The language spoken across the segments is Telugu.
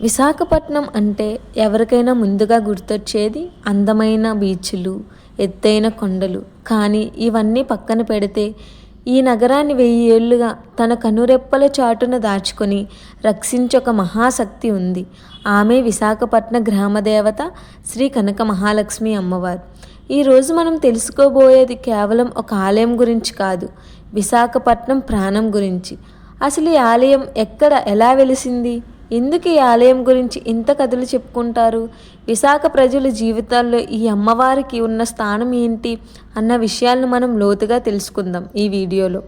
విశాఖపట్నం అంటే ఎవరికైనా ముందుగా గుర్తొచ్చేది అందమైన బీచ్లు, ఎత్తైన కొండలు. కానీ ఇవన్నీ పక్కన పెడితే ఈ నగరాన్ని 1000 ఏళ్లుగా తన కనురెప్పల చాటున దాచుకొని రక్షించే ఒక మహాశక్తి ఉంది. ఆమె విశాఖపట్న గ్రామదేవత శ్రీ కనక మహాలక్ష్మి అమ్మవారు. ఈరోజు మనం తెలుసుకోబోయేది కేవలం ఒక ఆలయం గురించి కాదు, విశాఖపట్నం ప్రాణం గురించి. అసలు ఈ ఆలయం ఎక్కడ, ఎలా వెలిసింది, ఎందుకు ఈ ఆలయం గురించి ఇంత కథలు చెప్పుకుంటారు, విశాఖ ప్రజల జీవితాల్లో ఈ అమ్మవారికి ఉన్న స్థానం ఏంటి అన్న విషయాలను మనం లోతుగా తెలుసుకుందాం ఈ వీడియోలో.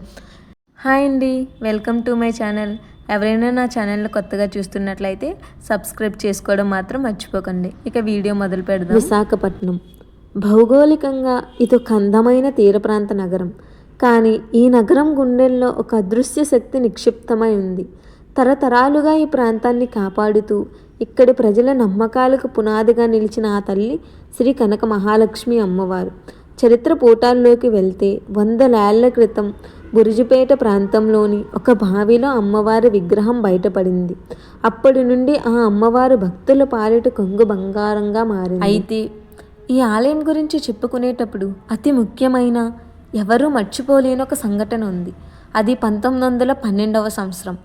హాయ్ అండి, వెల్కమ్ టు మై ఛానల్. ఎవరైనా నా ఛానల్ని కొత్తగా చూస్తున్నట్లయితే సబ్స్క్రైబ్ చేసుకోవడం మాత్రం మర్చిపోకండి. ఇక వీడియో మొదలు పెడదాం. విశాఖపట్నం భౌగోళికంగా ఇదొక అందమైన తీర ప్రాంత నగరం. కానీ ఈ నగరం గుండెల్లో ఒక అదృశ్య శక్తి నిక్షిప్తమై ఉంది. తరతరాలుగా ఈ ప్రాంతాన్ని కాపాడుతూ ఇక్కడి ప్రజల నమ్మకాలకు పునాదిగా నిలిచిన ఆ తల్లి శ్రీ కనక మహాలక్ష్మి అమ్మవారు. చరిత్ర పూటాల్లోకి వెళ్తే 100 ఏళ్ల క్రితం బురుజుపేట ప్రాంతంలోని ఒక బావిలో అమ్మవారి విగ్రహం బయటపడింది. అప్పటి నుండి ఆ అమ్మవారు భక్తుల పాలిట కొంగు బంగారంగా మారింది. అయితే ఈ ఆలయం గురించి చెప్పుకునేటప్పుడు అతి ముఖ్యమైన, ఎవరూ మర్చిపోలేని ఒక సంఘటన ఉంది. అది 1912వ సంవత్సరం.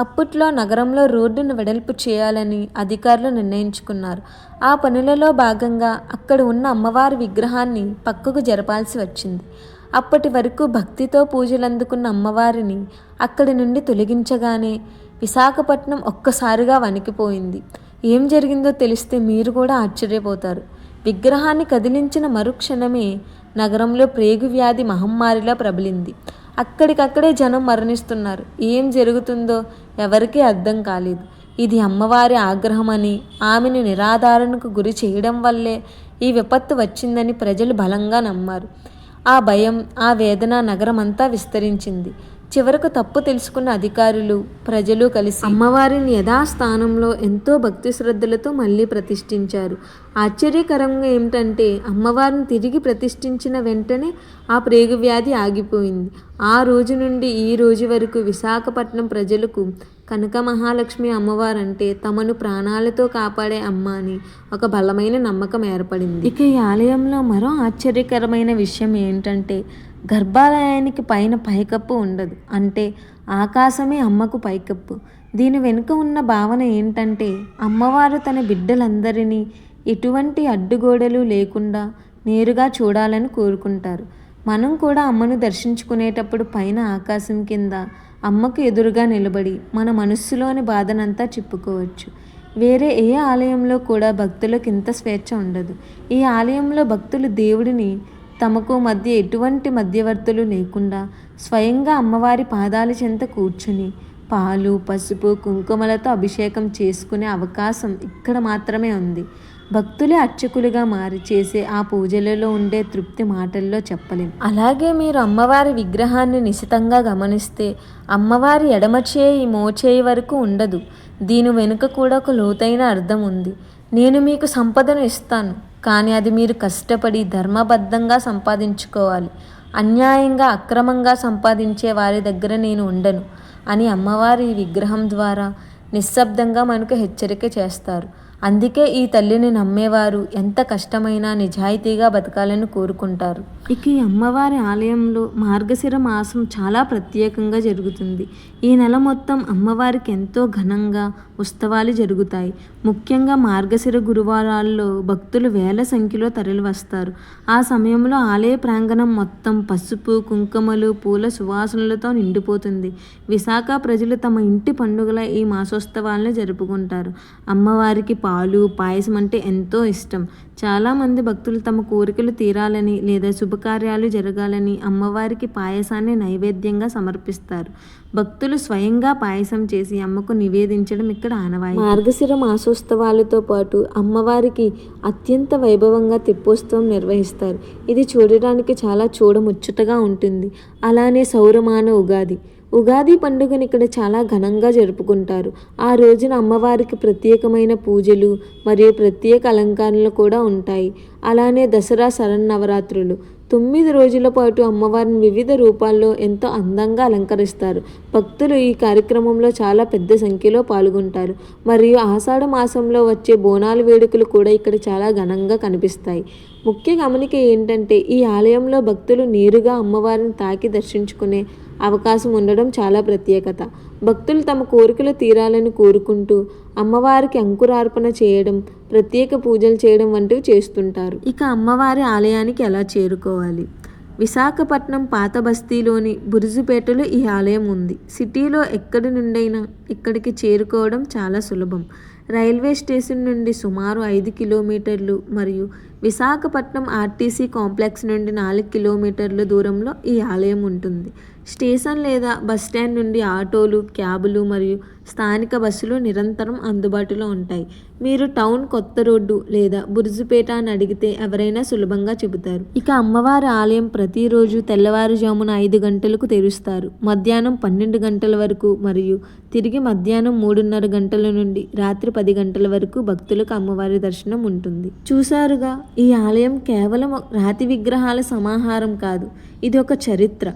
అప్పట్లో నగరంలో రోడ్డును వెడల్పు చేయాలని అధికారులు నిర్ణయించుకున్నారు. ఆ పనులలో భాగంగా అక్కడ ఉన్న అమ్మవారి విగ్రహాన్ని పక్కకు జరపాల్సి వచ్చింది. అప్పటి వరకు భక్తితో పూజలు అందుకున్న అమ్మవారిని అక్కడి నుండి తొలగించగానే విశాఖపట్నం ఒక్కసారిగా వణికిపోయింది. ఏం జరిగిందో తెలిస్తే మీరు కూడా ఆశ్చర్యపోతారు. విగ్రహాన్ని కదిలించిన మరుక్షణమే నగరంలో ప్రేగు వ్యాధి మహమ్మారిలా ప్రబలింది. అక్కడికక్కడే జనం మరణిస్తున్నారు. ఏం జరుగుతుందో ఎవరికీ అర్థం కాలేదు. ఇది అమ్మవారి ఆగ్రహమని, ఆమెను నిరాధారణకు గురి చేయడం వల్లే ఈ విపత్తు వచ్చిందని ప్రజలు బలంగా నమ్మారు. ఆ భయం, ఆ వేదన నగరమంతా విస్తరించింది. చివరకు తప్పు తెలుసుకున్న అధికారులు, ప్రజలు కలిసి అమ్మవారిని యథాస్థానంలో ఎంతో భక్తి శ్రద్ధలతో మళ్ళీ ప్రతిష్ఠించారు. ఆశ్చర్యకరంగా ఏమిటంటే అమ్మవారిని తిరిగి ప్రతిష్ఠించిన వెంటనే ఆ ప్రేగు వ్యాధి ఆగిపోయింది. ఆ రోజు నుండి ఈ రోజు వరకు విశాఖపట్నం ప్రజలకు కనక మహాలక్ష్మి అమ్మవారంటే తమను ప్రాణాలతో కాపాడే అమ్మ అని ఒక బలమైన నమ్మకం ఏర్పడింది. ఇక ఈ ఆలయంలో మరో ఆశ్చర్యకరమైన విషయం ఏంటంటే గర్భాలయానికి పైన పైకప్పు ఉండదు. అంటే ఆకాశమే అమ్మకు పైకప్పు. దీని వెనుక ఉన్న భావన ఏంటంటే అమ్మవారు తన బిడ్డలందరినీ ఎటువంటి అడ్డుగోడలు లేకుండా నేరుగా చూడాలని కోరుకుంటారు. మనం కూడా అమ్మను దర్శించుకునేటప్పుడు పైన ఆకాశం కింద అమ్మకు ఎదురుగా నిలబడి మన మనస్సులోని బాధనంతా చెప్పుకోవచ్చు. వేరే ఏ ఆలయంలో కూడా భక్తులకు ఇంత స్వేచ్ఛ ఉండదు. ఈ ఆలయంలో భక్తులు దేవుడిని తమకు మధ్య ఎటువంటి మధ్యవర్తులు లేకుండా స్వయంగా అమ్మవారి పాదాల చెంత కూర్చుని పాలు, పసుపు, కుంకుమలతో అభిషేకం చేసుకునే అవకాశం ఇక్కడ మాత్రమే ఉంది. భక్తులే అర్చకులుగా మారి చేసే ఆ పూజలలో ఉండే తృప్తి మాటల్లో చెప్పలేం. అలాగే మీరు అమ్మవారి విగ్రహాన్ని నిశితంగా గమనిస్తే అమ్మవారి ఎడమ చేయి మోచేయి వరకు ఉండదు. దీని వెనుక కూడా ఒక లోతైన అర్థం ఉంది. నేను మీకు సంపదను ఇస్తాను, కానీ అది మీరు కష్టపడి ధర్మబద్ధంగా సంపాదించుకోవాలి. అన్యాయంగా, అక్రమంగా సంపాదించే వారి దగ్గర నేను ఉండను అని అమ్మవారి విగ్రహం ద్వారా నిశ్శబ్దంగా మనకు హెచ్చరిక చేస్తారు. అందుకే ఈ తల్లిని నమ్మేవారు ఎంత కష్టమైనా నిజాయితీగా బతకాలని కోరుకుంటారు. ఇక ఈ అమ్మవారి ఆలయంలో మార్గశిర మాసం చాలా ప్రత్యేకంగా జరుగుతుంది. ఈ నెల మొత్తం అమ్మవారికి ఎంతో ఘనంగా ఉత్సవాలు జరుగుతాయి. ముఖ్యంగా మార్గశిర గురువారాల్లో భక్తులు వేల సంఖ్యలో తరలి వస్తారు. ఆ సమయంలో ఆలయ ప్రాంగణం మొత్తం పసుపు, కుంకుమలు, పూల సువాసనలతో నిండిపోతుంది. విశాఖ ప్రజలు తమ ఇంటి పండుగల ఈ మాసోత్సవాలను జరుపుకుంటారు. అమ్మవారికి పాలు, పాయసం అంటే ఎంతో ఇష్టం. చాలామంది భక్తులు తమ కోరికలు తీరాలని లేదా శుభకార్యాలు జరగాలని అమ్మవారికి పాయసాన్ని నైవేద్యంగా సమర్పిస్తారు. భక్తులు స్వయంగా పాయసం చేసి అమ్మకు నివేదించడం ఇక్కడ ఆనవాయితీ. మార్గశిర మాసోత్సవాలతో పాటు అమ్మవారికి అత్యంత వైభవంగా తెప్పోత్సవం నిర్వహిస్తారు. ఇది చూడడానికి చాలా చూడముచ్చటగా ఉంటుంది. అలానే సౌరమాన ఉగాది పండుగను ఇక్కడ చాలా ఘనంగా జరుపుకుంటారు. ఆ రోజున అమ్మవారికి ప్రత్యేకమైన పూజలు మరియు ప్రత్యేక అలంకరణలు కూడా ఉంటాయి. అలానే దసరా శరన్నవరాత్రులు 9 రోజుల పాటు అమ్మవారిని వివిధ రూపాల్లో ఎంతో అందంగా అలంకరిస్తారు. భక్తులు ఈ కార్యక్రమంలో చాలా పెద్ద సంఖ్యలో పాల్గొంటారు. మరియు ఆషాఢ మాసంలో వచ్చే బోనాల వేడుకలు కూడా ఇక్కడ చాలా ఘనంగా కనిపిస్తాయి. ముఖ్య గమనిక ఏంటంటే ఈ ఆలయంలో భక్తులు నేరుగా అమ్మవారిని తాకి దర్శించుకునే అవకాశం ఉండడం చాలా ప్రత్యేకత. భక్తులు తమ కోరికలు తీరాలని కోరుకుంటూ అమ్మవారికి అంకురార్పణ చేయడం, ప్రత్యేక పూజలు చేయడం వంటివి చేస్తుంటారు. ఇక అమ్మవారి ఆలయానికి ఎలా చేరుకోవాలి? విశాఖపట్నం పాత బస్తీలోని బురుజుపేటలో ఈ ఆలయం ఉంది. సిటీలో ఎక్కడి నుండైనా ఇక్కడికి చేరుకోవడం చాలా సులభం. రైల్వే స్టేషన్ నుండి సుమారు 5 కిలోమీటర్లు మరియు విశాఖపట్నం ఆర్టీసీ కాంప్లెక్స్ నుండి 4 కిలోమీటర్ల దూరంలో ఈ ఆలయం ఉంటుంది. స్టేషన్ లేదా బస్ స్టాండ్ నుండి ఆటోలు, క్యాబులు మరియు స్థానిక బస్సులు నిరంతరం అందుబాటులో ఉంటాయి. మీరు టౌన్ కొత్త రోడ్డు లేదా బురుజుపేట అని అడిగితే ఎవరైనా సులభంగా చెబుతారు. ఇక అమ్మవారి ఆలయం ప్రతిరోజు తెల్లవారుజామున 5 గంటలకు తెరుస్తారు. మధ్యాహ్నం 12 గంటల వరకు మరియు తిరిగి మధ్యాహ్నం 3:30 గంటల నుండి రాత్రి 10 గంటల వరకు భక్తులకు అమ్మవారి దర్శనం ఉంటుంది. చూసారుగా, ఈ ఆలయం కేవలం రాతి విగ్రహాల సమాహారం కాదు, ఇది ఒక చరిత్ర,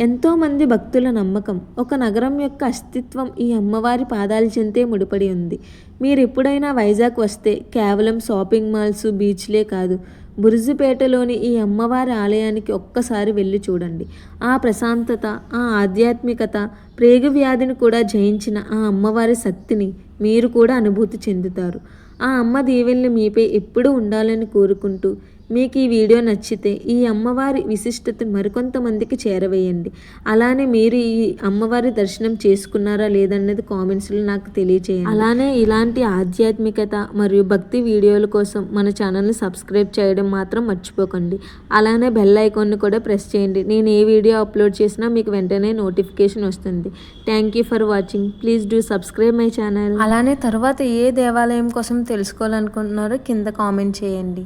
ఎంతోమంది భక్తుల నమ్మకం, ఒక నగరం యొక్క అస్తిత్వం ఈ అమ్మవారి పాదాల చెంతే ముడిపడి ఉంది. మీరు ఎప్పుడైనా వైజాగ్ వస్తే కేవలం షాపింగ్ మాల్స్, బీచ్లే కాదు, బురుజుపేటలోని ఈ అమ్మవారి ఆలయానికి ఒక్కసారి వెళ్ళి చూడండి. ఆ ప్రశాంతత, ఆ ఆధ్యాత్మికత, ప్రేగు వ్యాధిని కూడా జయించిన ఆ అమ్మవారి శక్తిని మీరు కూడా అనుభూతి చెందుతారు. ఆ అమ్మ దీవెనలు మీపై ఎప్పుడూ ఉండాలని కోరుకుంటూ, మీకు ఈ వీడియో నచ్చితే ఈ అమ్మవారి విశిష్టతను మరికొంతమందికి చేరవేయండి. అలానే మీరు ఈ అమ్మవారి దర్శనం చేసుకున్నారా లేదన్నది కామెంట్స్లో నాకు తెలియచేయండి. అలానే ఇలాంటి ఆధ్యాత్మికత మరియు భక్తి వీడియోల కోసం మన ఛానల్ని సబ్స్క్రైబ్ చేయడం మాత్రం మర్చిపోకండి. అలానే బెల్ ఐకాన్ని కూడా ప్రెస్ చేయండి. నేను ఏ వీడియో అప్లోడ్ చేసినా మీకు వెంటనే నోటిఫికేషన్ వస్తుంది. Thank you for watching. Please do subscribe my channel. అలానే తర్వాత ఏ దేవాలయం కోసం తెలుసుకోవాలనుకుంటున్నారో కింద కామెంట్ చేయండి.